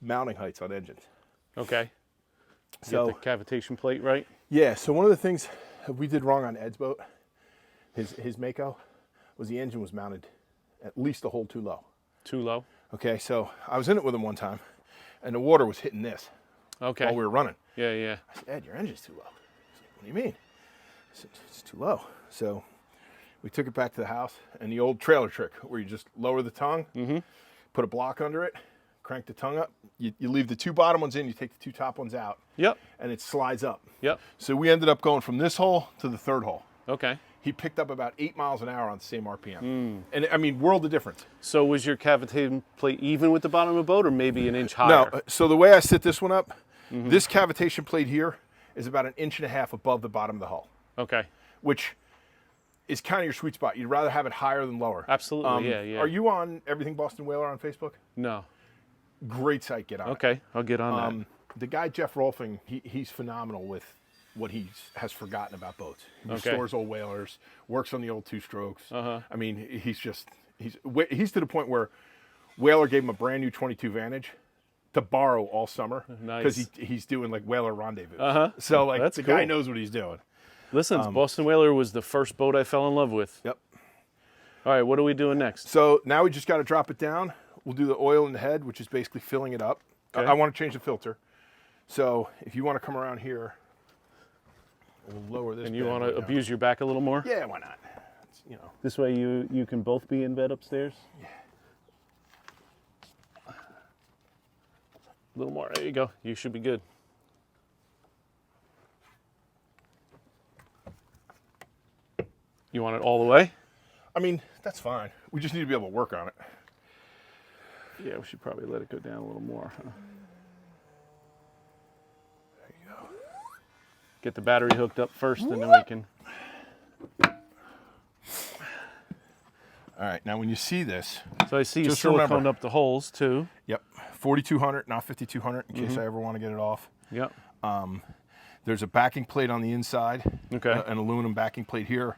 mounting heights on engines. Okay. So Get the cavitation plate right. yeah, so one of the things we did wrong on Ed's boat, his Mako, was the engine was mounted at least a hole too low. Too low. Okay, so I was in it with him one time, and the water was hitting this Okay. while we were running. Yeah, yeah. I said, Ed, your engine's too low. He's like, what do you mean? I said, it's too low. So we took it back to the house, and the old trailer trick where you just lower the tongue, put a block under it, crank the tongue up. You leave the two bottom ones in, you take the two top ones out, Yep. and it slides up. Yep. So we ended up going from this hole to the third hole. Okay. He picked up about 8 miles an hour on the same RPM. And I mean, world of difference. So was your cavitation plate even with the bottom of the boat, or maybe an inch higher? No, so the way I set this one up, this cavitation plate here is about 1.5 inches above the bottom of the hull, Okay. which is kind of your sweet spot. You'd rather have it higher than lower. Absolutely. Yeah, yeah. Are you on Everything Boston Whaler on Facebook? No. Great site, get on it. Okay, I'll get on that. The guy, Jeff Rolfing, he's phenomenal with what he has forgotten about boats. He Okay. restores old whalers, works on the old two-strokes. Uh-huh. I mean, he's to the point where Whaler gave him a brand new 22 Vantage to borrow all summer because Nice. he's doing like Whaler rendezvous. Uh-huh. So like That's the guy cool. knows what he's doing. Listen, Boston Whaler was the first boat I fell in love with. Yep. All right, what are we doing next? So now we just got to drop it down. We'll do the oil in the head, which is basically filling it up. Okay. I want to change the filter. So if you want to come around here, we'll lower this. And you bed want way to down. abuse your back a little more? Yeah, why not? It's, you know. This way you can both be in bed upstairs? Yeah. A little more. There you go. You should be good. You want it all the way? I mean, that's fine. We just need to be able to work on it. Yeah, we should probably let it go down a little more. Huh? There you go. Get the battery hooked up first, and then we can. All right, now when you see this, So I see you Just siliconed remember. up the holes too. yep, 4200, not 5200, in case I ever want to get it off. Yep. There's a backing plate on the inside, Okay. an aluminum backing plate here.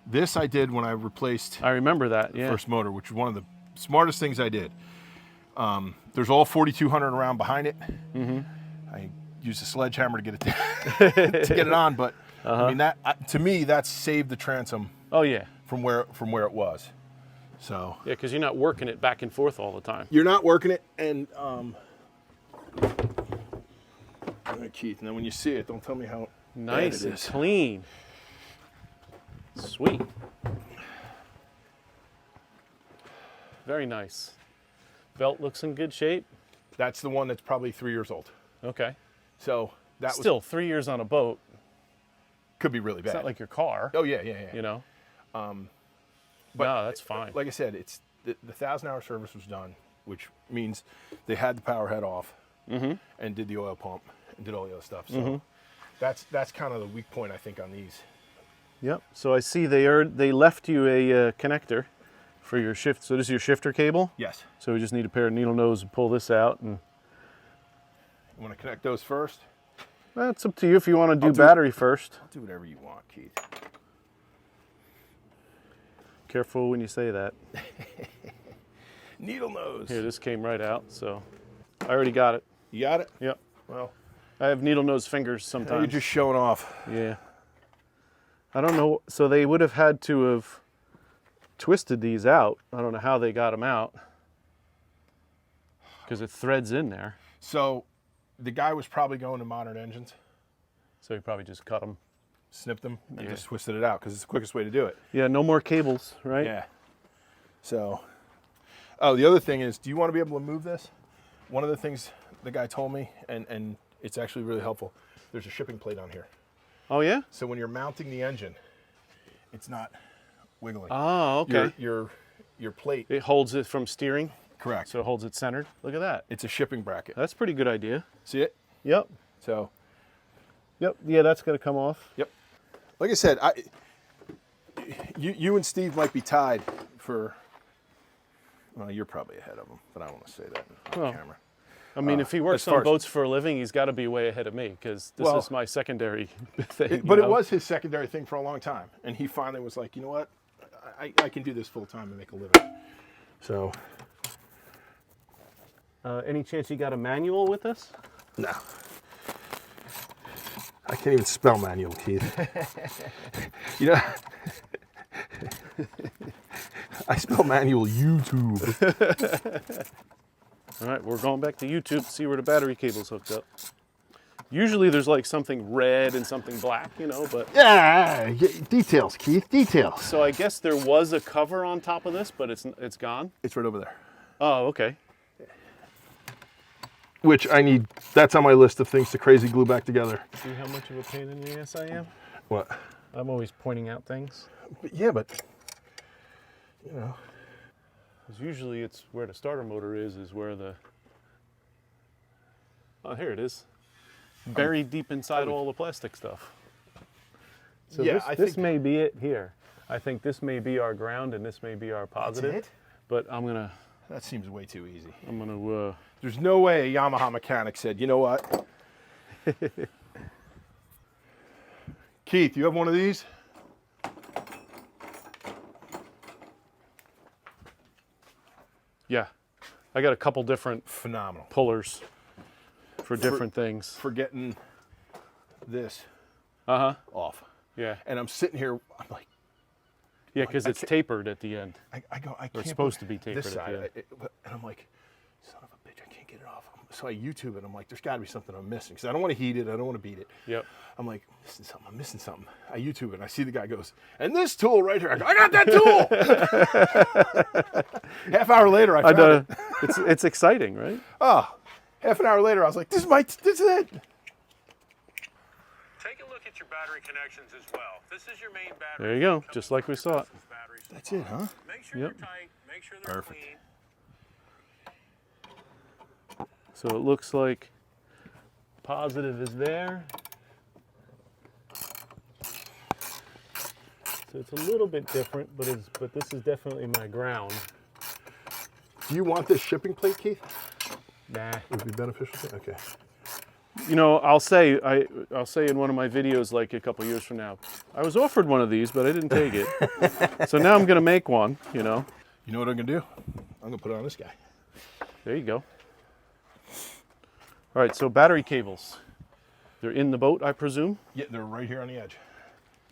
This I did when I replaced I remember that. Yeah. first motor, which was one of the smartest things I did. There's all 4200 around behind it. I used a sledgehammer to get it to get it on, but I mean that to me that saved the transom Oh yeah. from where it was. So Yeah, because you're not working it back and forth all the time. you're not working it, and Keith. And then when you see it, don't tell me how Nice bad it and is. clean. Sweet. Very nice. Belt looks in good shape. That's the one that's probably 3 years old. Okay. So that Still 3 years on a boat. could be really bad. It's not like your car. Oh yeah, yeah, yeah. You know. But no, that's fine. Like I said, it's the 1,000-hour service was done, which means they had the power head off and did the oil pump and did all the other stuff. So that's kind of the weak point I think on these. Yep. So I see they left you a connector for your shift. So this is your shifter cable. Yes. So we just need a pair of needle nose and pull this out, and You want to connect those first? that's up to you if you want to do I'll do- battery first. Do whatever you want, Keith. Careful when you say that. Needle nose. Here, this came right out, so I already got it. You got it? Yep. Well, I have needle nose fingers you're sometimes. just showing off. Yeah. I don't know. So they would have had to have twisted these out. I don't know how they got them out because it threads in there. So the guy was probably going to Modern Engines, So he probably just cut them. snipped them, and Yeah. just twisted it out because it's the quickest way to do it. Yeah, no more cables, right? Yeah. So, oh, the other thing is, do you want to be able to move this? One of the things the guy told me, and it's actually really helpful, there's a shipping plate on here. Oh, yeah? So when you're mounting the engine, it's not wiggling. Oh, okay. Your plate. It holds it from steering, Correct. so it holds it centered. Look at that. It's a shipping bracket. That's a pretty good idea. See it? Yep. So, Yep. Yeah, that's going to come off. yep. Like I said, you and Steve might be tied for, well, you're probably ahead of him, but I don't want to say that on Well, camera. I mean, if he works as far on as- boats for a living, he's got to be way ahead of me because this Well, is my secondary thing. But you it know? was his secondary thing for a long time. And he finally was like, you know what? I can do this full time and make a living. So, Any chance you got a manual with this? No. I can't even spell manual, Keith. You know, I spell manual YouTube. All right, we're going back to YouTube to see where the battery cable's hooked up. Usually there's like something red and something black, you know, but... Yeah, details, Keith, details. So I guess there was a cover on top of this, but it's gone? It's right over there. Oh, okay. Which I need, that's on my list of things to crazy glue back together. See how much of a pain in the ass I am? What? I'm always pointing out things. Yeah, but, you know. Because usually it's where the starter motor is where the... Oh, here it is. Buried deep inside all the plastic stuff. So yeah, this may be it here. I think this may be our ground and this may be our positive. That's it? But I'm gonna... That seems way too easy. I'm gonna... There's no way a Yamaha mechanic said, you know what? Keith, you have one of these? Yeah. I got a couple different Phenomenal. pullers for different things. For getting this off. Yeah. And I'm sitting here, I'm like, Yeah, because it's tapered at the end. I can't. It's supposed to be tapered this at the side, end. and I'm like, son of a bitch, I can't get it off. So I YouTube it. I'm like, there's got to be something I'm missing because I don't want to heat it. I don't want to beat it. Yep. I'm like, I'm missing something. I YouTube it. And I see the guy goes, and this tool right here. I go, I got that tool. Half hour later, I found it. It's exciting, right? Oh, half an hour later, I was like, this is it. Take a look at your battery connections as well. This is your main battery. There you go, just like we saw it. That's it, huh? Make sure Yep. they're tight. Make sure they're Perfect. clean. So it looks like positive is there. So it's a little bit different, but this is definitely my ground. Do you want this shipping plate, Keith? Nah. Would it be beneficial? Okay. You know, I'll say in one of my videos like a couple years from now, I was offered one of these, but I didn't take it. So now I'm gonna make one, you know. You know what I'm gonna do? I'm gonna put it on this guy. There you go. All right, so battery cables. They're in the boat, I presume? Yeah, they're right here on the edge.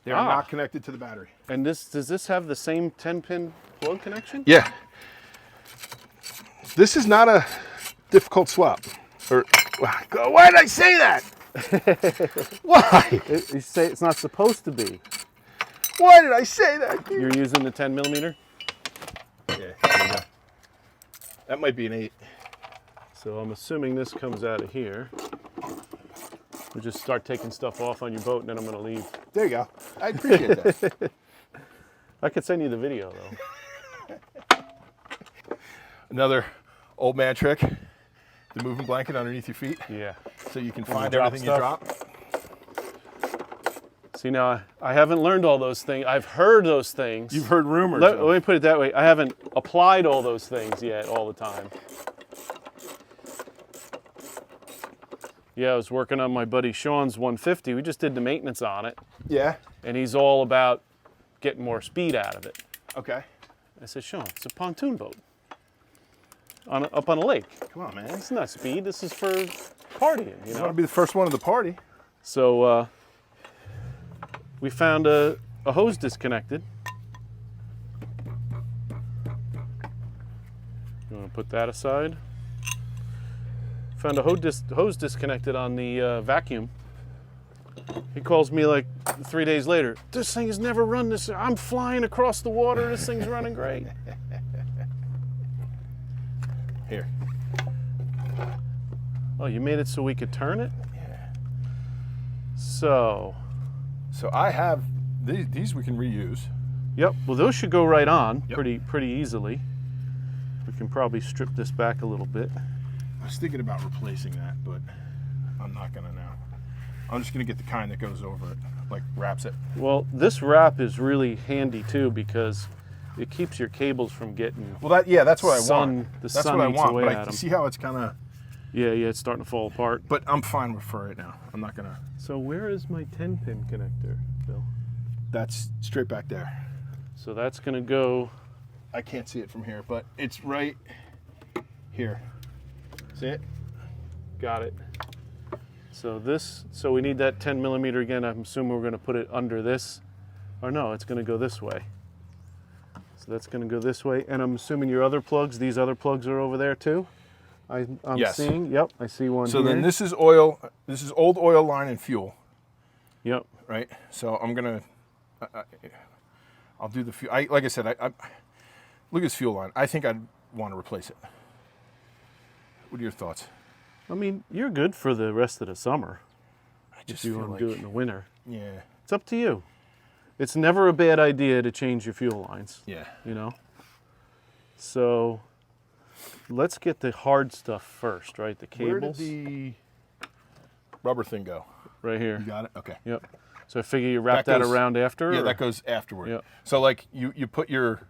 They're Ah. not connected to the battery. And does this have the same 10-pin plug connection? Yeah. This is not a difficult swap. Or why did I say that? Why? You say it's not supposed to be. Why did I say that? You're using the 10 millimeter? Yeah, there you go. That might be an 8. So I'm assuming this comes out of here. We'll just start taking stuff off on your boat and then I'm gonna leave. There you go. I appreciate that. I could send you the video though. Another old man trick. The moving blanket underneath your feet. Yeah. So you can When find you drop everything you drop. See, now I haven't learned all those things. I've heard those things. You've heard rumors. Let me put it that way. I haven't applied all those things yet all the time. Yeah, I was working on my buddy Sean's 150. We just did the maintenance on it. Yeah. And he's all about getting more speed out of it. Okay. I said, Sean, it's a pontoon boat up on a lake. Come on, man. It's not speed. This is for partying, you You know? want to be the first one at the party. So we found a hose disconnected. You want to put that aside? Found a hose disconnected on the vacuum. He calls me like 3 days later. This thing has never run this. I'm flying across the water. This thing's running great. Here. Oh, you made it so we could turn it? Yeah. So, So I have these we can reuse. yep. Well, those should go right on Yep. pretty easily. We can probably strip this back a little bit. I was thinking about replacing that, but I'm not gonna now. I'm just gonna get the kind that goes over it, like wraps it. Well, this wrap is really handy too because it keeps your cables from getting. Well, that's what I Sun- want. the That's sun what I eats want. away But at I 'em. see how it's kind of. Yeah, it's starting to fall apart. But I'm fine with for right now. I'm not gonna. So where is my 10-pin connector, Bill? That's straight back there. So that's going to go. I can't see it from here, but it's right here. See it? Got it. So we need that 10 millimeter again. I'm assuming we're going to put it under this. Or no, it's going to go this way. So that's going to go this way. And I'm assuming your other plugs, these other plugs are over there too? I'm Yes. seeing, yep, I see one So here. then this is oil, this is old oil line and fuel, Yep. right? So I'm going to, I'll do the fuel. Like I said, I look at this fuel line. I think I'd want to replace it. What are your thoughts? I mean, you're good for the rest of the summer. I just If you feel want like, to do it in the winter. yeah, It's up to you. It's never a bad idea to change your fuel lines, yeah. you know? So let's get the hard stuff first, right? The Where cables. did the rubber thing go? Right here. You got it? Okay. Yep. So I figure you wrap That that, goes- around after? Yeah, or- that goes afterward. Yep. So like you put your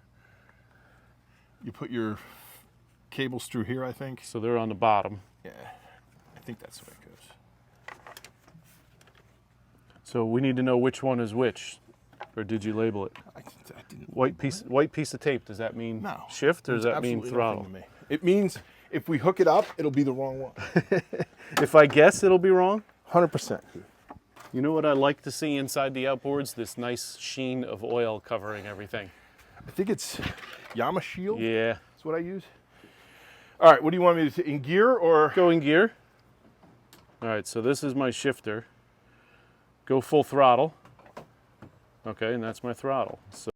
cables through here, I think. So they're on the bottom. Yeah. I think that's the way it goes. So we need to know which one is which. Or did you label it? I didn't. White piece of tape, does that mean No. shift or does Means that mean absolutely throttle? nothing to me. It means if we hook it up, it'll be the wrong one. If I guess it'll be wrong? 100%. You know what I like to see inside the outboards? This nice sheen of oil covering everything. I think it's Yama Shield. Yeah. That's what I use. All right, what do you want me to do? In gear or? Go in gear. All right, so this is my shifter. Go full throttle. Okay, and that's my throttle. So